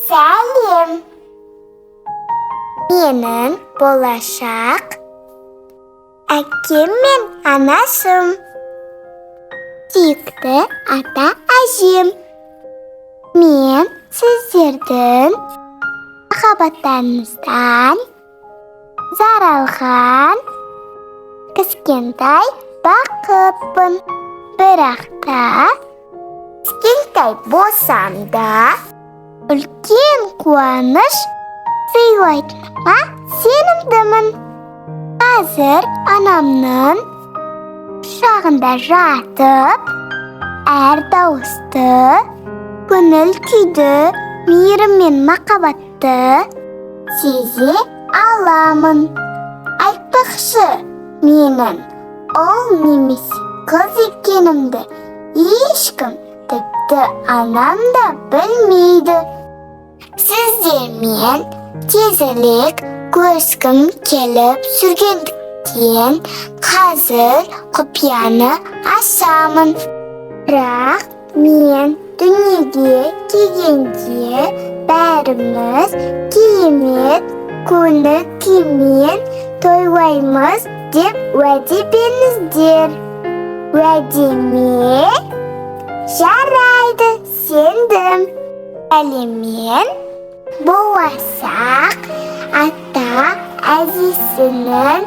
Сәлем. Менің болашақ әкем мен анашым. Сүйікті ата-әжем. Мен сіздердің махаббаттарыңыздан заралған кішкентай бақытпын. Бірақ та кішкентай болсам да үлкен қуаныш сыйлайтыныма сенімдімін. Қазір анамның құшағында жатып, әр дауысты, көңіл күйді, мейірім мен махаббатты сезе аламын. Айтпақшы, менің ұл немесе қыз екенімді ешкім, тіпті анам да білмейді. Сіздермен тезірек көріскім келіп жүргендіктен қазір құпияны ашамын. Бірақ мен дүниеге келгенде бәріміз керемет көңіл күймен тойлаймыз деп уәде беріңіздер. Уәде ме? Жарайды, сендім. Әлемен болашақ ата-әжесінің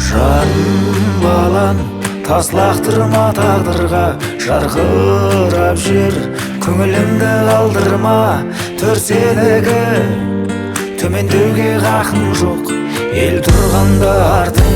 Жаным балам, тас лақтырма тағдырға, жарқырап жүр, көңілімді қалдырма. Төрсенігі төмендеуге хақым жоқ, ел тұрғанда артың